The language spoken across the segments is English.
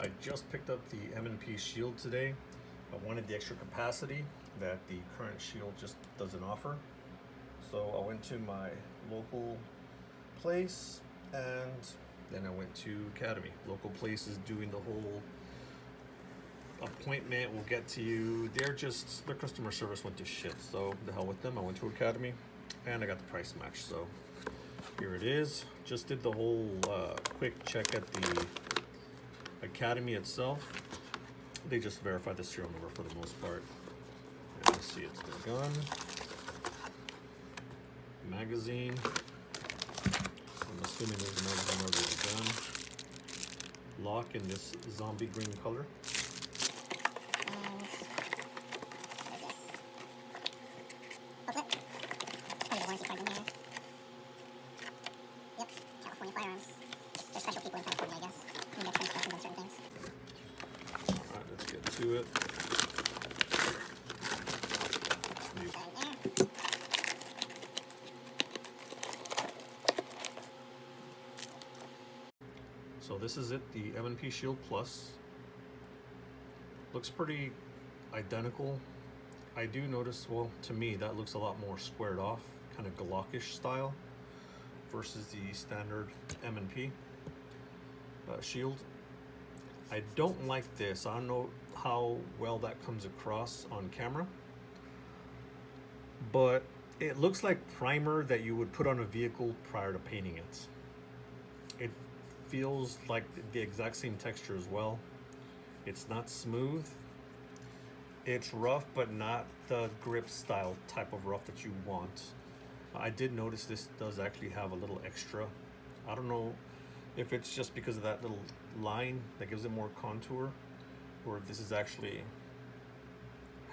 I just picked up the M&P Shield today. I wanted the extra capacity that the current Shield just doesn't offer. So I went to my local place and then I went to Academy. Local place is doing the whole appointment, we'll get to you. Their customer service went to shit, so the hell with them. I went to Academy and I got the price match. So here it is. Just did the whole quick check at the Academy itself. They just verified the serial number for the most part. And you see it's the gun, magazine. I'm assuming there's a magazine over the gun. Lock in this zombie green color. Firearms. There's special people in California, I guess, who get transcriptions on certain things. Alright, let's get to it. So this is it, the M&P Shield Plus. Looks pretty identical. I do notice, well, to me, that looks a lot more squared off, kind of Glockish style, versus the standard M&P Shield. I don't like this. I don't know how well that comes across on camera, but it looks like primer that you would put on a vehicle prior to painting it. It feels like the exact same texture as well. It's not smooth. It's rough, but not the grip style type of rough that you want. I did notice this does actually have a little extra. I don't know if it's just because of that little line that gives it more contour, or if this is actually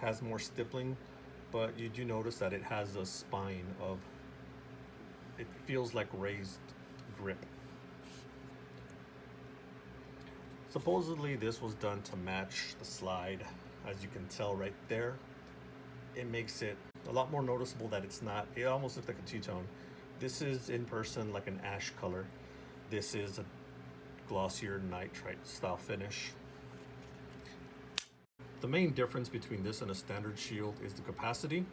has more stippling, but you do notice that it has a spine of, it feels like raised grip. Supposedly this was done to match the slide. As you can tell right there, it makes it a lot more noticeable that it's not, it almost looks like a two-tone. This is in person like an ash color. This is a glossier nitrite style finish. The main difference between this and a standard Shield is the capacity,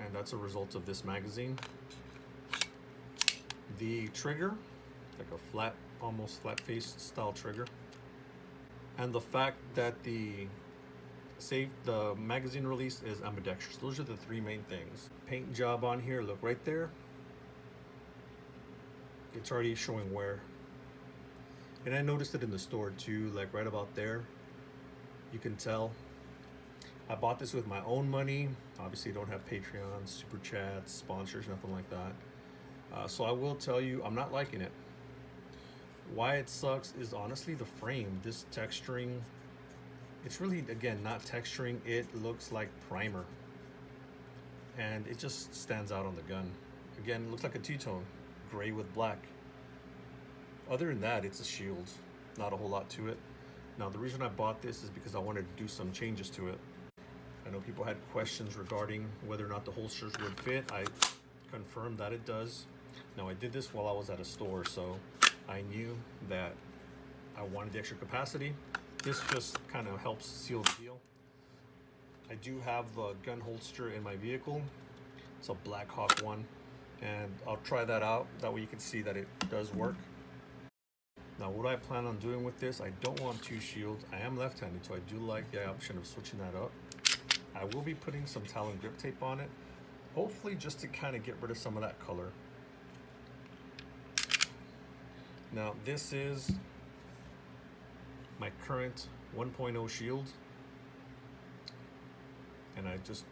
and that's a result of this magazine. The trigger, like a flat, almost flat-faced style trigger, and the fact that the magazine release is ambidextrous. Those are the three main things. Paint job on here, look right there. It's already showing wear. And I noticed it in the store too, like right about there. You can tell. I bought this with my own money. Obviously don't have Patreon, super chats, sponsors, nothing like that. So I will tell you, I'm not liking it. Why it sucks is honestly the frame. This texturing, it's really, again, not texturing. It looks like primer, and it just stands out on the gun. Again, it looks like a two-tone, gray with black. Other than that, it's a Shield. Not a whole lot to it. Now, the reason I bought this is because I wanted to do some changes to it. I know people had questions regarding whether or not the holsters would fit. I confirmed that it does. Now, I did this while I was at a store, so I knew that I wanted the extra capacity. This just kind of helps seal the deal. I do have a gun holster in my vehicle. It's a Black Hawk one, and I'll try that out. That way you can see that it does work. Now, what I plan on doing with this, I don't want two shields. I am left-handed, so I do like the option of switching that up. I will be putting some Talon grip tape on it, hopefully just to kind of get rid of some of that color. Now, this is my current 1.0 Shield, and I just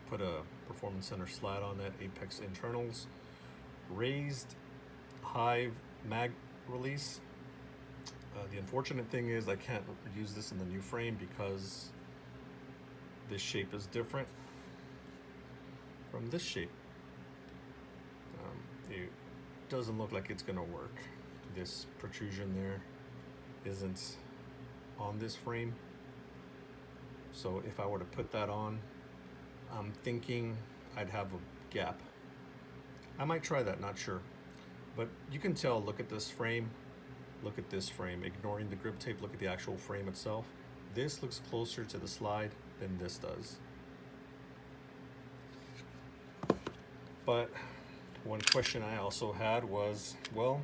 put a Performance Center slat on that, Apex internals, raised Hive mag release. The unfortunate thing is I can't use this in the new frame because this shape is different from this shape. It doesn't look like it's gonna work. This protrusion there isn't on this frame, so if I were to put that on, I'm thinking I'd have a gap. I might try that, not sure, but you can tell, look at this frame, Look at this frame. Ignoring the grip tape, look at the actual frame itself. This looks closer to the slide than this does. But one question I also had was, well,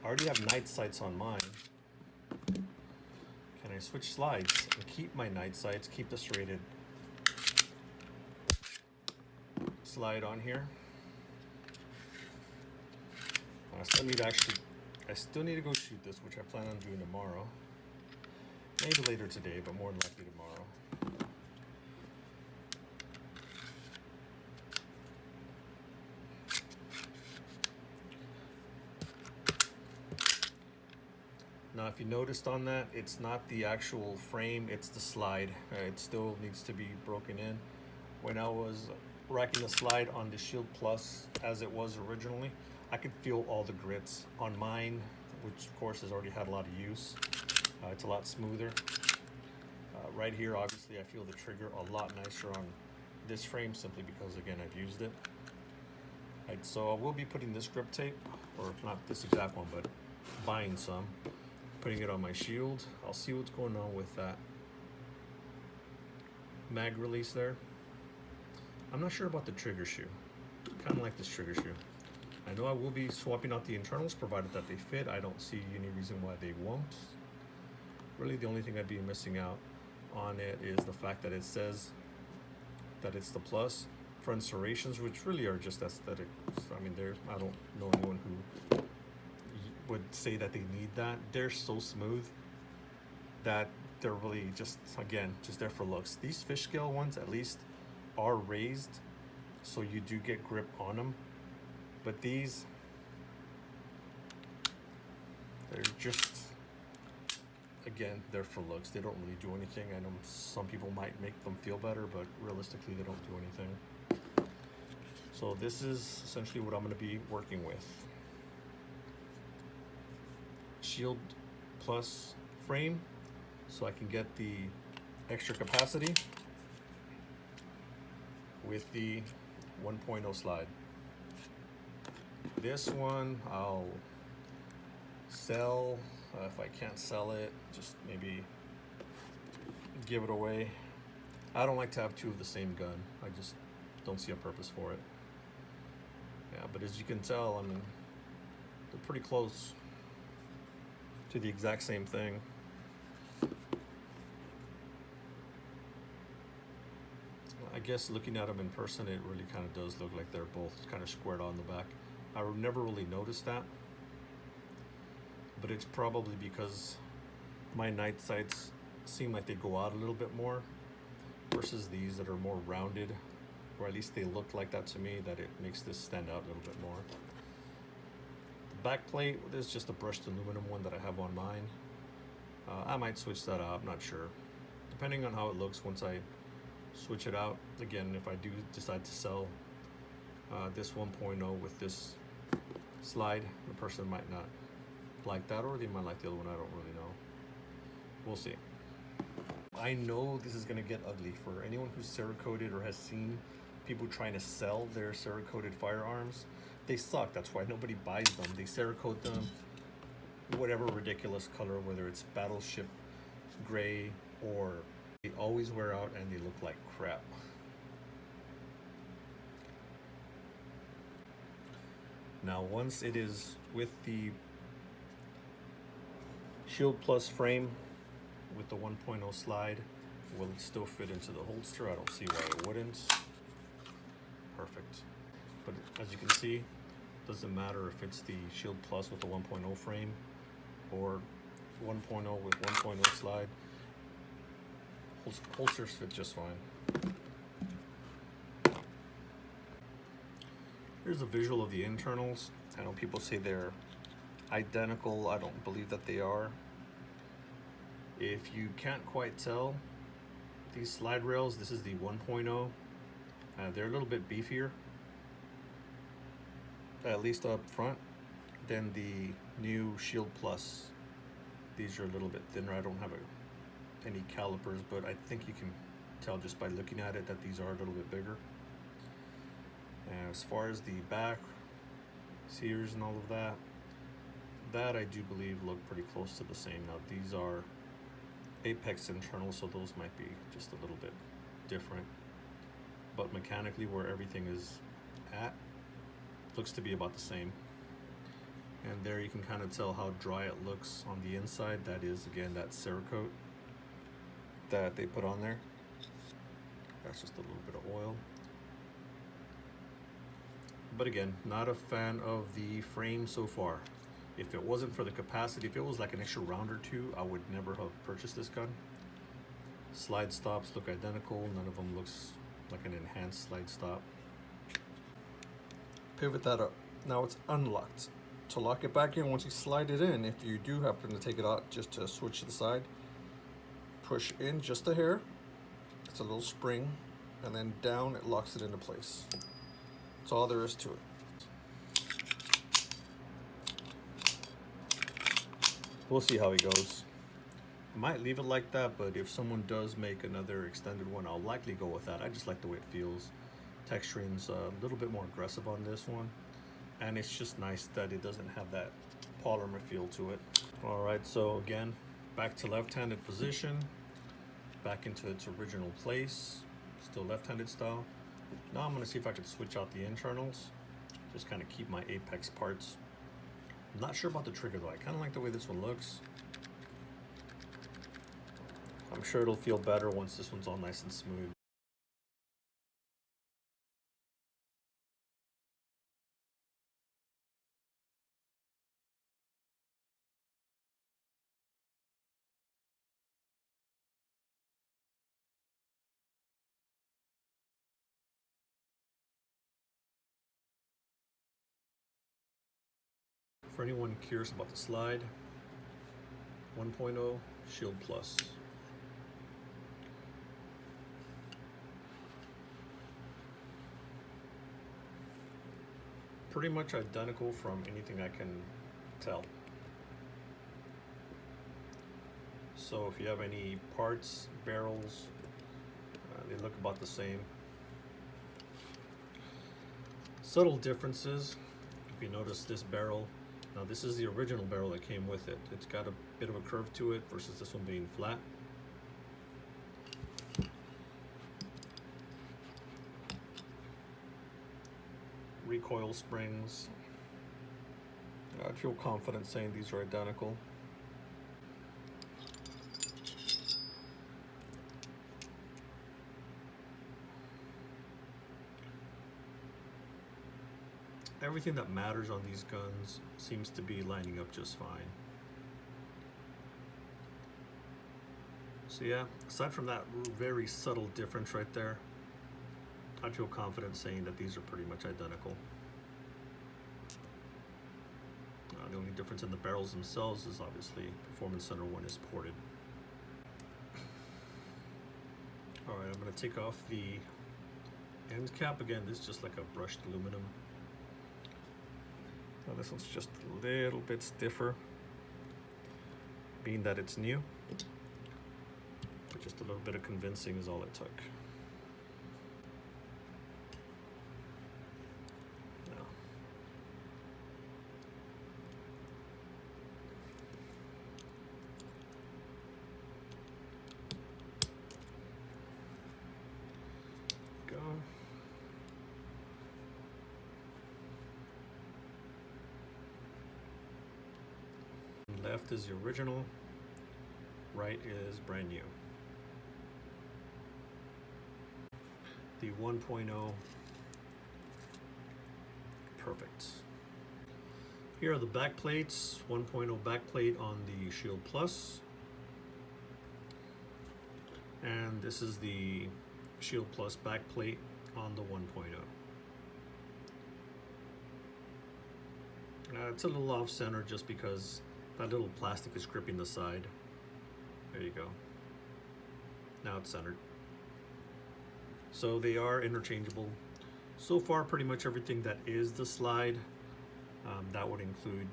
I already have night sights on mine. Can I switch slides and keep my night sights, keep the serrated slide on here? I still need to go shoot this, which I plan on doing tomorrow. Maybe later today, but more than likely tomorrow. Now, if you noticed on that, it's not the actual frame, it's the slide. It still needs to be broken in. When I was racking the slide on the Shield Plus as it was originally, I could feel all the grits on mine, which of course has already had a lot of use. It's a lot smoother. Right here, obviously, I feel the trigger a lot nicer on this frame simply because, again, I've used it. Right, so I will be putting this grip tape, or not this exact one, but buying some, putting it on my Shield. I'll see what's going on with that mag release there. I'm not sure about the trigger shoe. Kind of like this trigger shoe. I know I will be swapping out the internals provided that they fit. I don't see any reason why they won't. Really, the only thing I'd be missing out on it is the fact that it says that it's the Plus front serrations, which really are just aesthetics. I mean, I don't know anyone who would say that they need that. They're so smooth that they're really just, again, just there for looks. These fish scale ones, at least, are raised, so you do get grip on them. But these, they're just, again, they're for looks. They don't really do anything. I know some people might make them feel better, but realistically, they don't do anything. So this is essentially what I'm going to be working with. Shield Plus frame, so I can get the extra capacity with the 1.0 slide. This one I'll sell. If I can't sell it, just maybe give it away. I don't like to have two of the same gun. I just don't see a purpose for it. Yeah, but as you can tell, I mean, they're pretty close to the exact same thing. I guess looking at them in person, it really kind of does look like they're both kind of squared on the back. I never really noticed that, but it's probably because my night sights seem like they go out a little bit more versus these that are more rounded, or at least they look like that to me, that it makes this stand out a little bit more. The back plate is just a brushed aluminum one that I have on mine. I might switch that out, I'm not sure. Depending on how it looks once I switch it out. Again, if I do decide to sell this 1.0 with this slide, the person might not like that, or they might like the other one. I don't really know. We'll see. I know this is gonna get ugly for anyone who's Cerakoted or has seen people trying to sell their Cerakoted firearms. They suck. That's why nobody buys them. They Cerakote them whatever ridiculous color, whether it's battleship gray, or they always wear out and they look like crap. Now, once it is with the Shield Plus frame with the 1.0 slide, will it still fit into the holster? I don't see why it wouldn't. Perfect. But as you can see, doesn't matter if it's the Shield Plus with the 1.0 frame or 1.0 with 1.0 slide. Holsters fit just fine. Here's a visual of the internals. I know people say they're identical. I don't believe that they are. If you can't quite tell, these slide rails, this is the 1.0. They're a little bit beefier, at least up front, than the new Shield Plus. These are a little bit thinner. I don't have any calipers, but I think you can tell just by looking at it that these are a little bit bigger. And as far as the back sears and all of that, that I do believe look pretty close to the same. Now these are Apex internal, so those might be just a little bit different, but mechanically where everything is at looks to be about the same. And there you can kind of tell how dry it looks on the inside. That is, again, that Cerakote that they put on there. That's just a little bit of oil. But again, not a fan of the frame so far. If it wasn't for the capacity, if it was like an extra round or two, I would never have purchased this gun. Slide stops look identical. None of them looks like an enhanced slide stop. Pivot that up. Now it's unlocked. To lock it back in, once you slide it in, if you do happen to take it out just to switch to the side, push in just a hair. It's a little spring, and then down it locks it into place. That's all there is to it. We'll see how he goes. I might leave it like that, but if someone does make another extended one, I'll likely go with that. I just like the way it feels. Texturing's a little bit more aggressive on this one, and it's just nice that it doesn't have that polymer feel to it. All right, so again, back to left-handed position, back into its original place, still left-handed style. Now I'm gonna see if I can switch out the internals, just kind of keep my Apex parts. I'm not sure about the trigger though. I kind of like the way this one looks. I'm sure it'll feel better once this one's all nice and smooth. For anyone curious about the slide, 1.0 Shield Plus. Pretty much identical from anything I can tell. So if you have any parts, barrels, they look about the same. Subtle differences. If you notice this barrel, now this is the original barrel that came with it. It's got a bit of a curve to it versus this one being flat. Recoil springs. I'd feel confident saying these are identical. Everything that matters on these guns seems to be lining up just fine. So yeah, aside from that very subtle difference right there, I feel confident saying that these are pretty much identical. The only difference in the barrels themselves is obviously Performance Center 1 is ported. Alright, I'm going to take off the end cap again. This is just like a brushed aluminum. Now this one's just a little bit stiffer, being that it's new. But just a little bit of convincing is all it took. Left is the original, right is brand new. The 1.0, perfect. Here are the back plates, 1.0 back plate on the Shield Plus. And this is the Shield Plus back plate on the 1.0. It's a little off center just because that little plastic is gripping the side. There you go. Now it's centered. So they are interchangeable. So far, pretty much everything that is the slide, that would include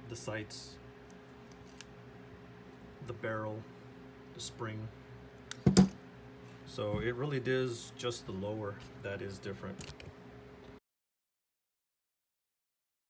the sights, the barrel, the spring. So it really is just the lower that is different.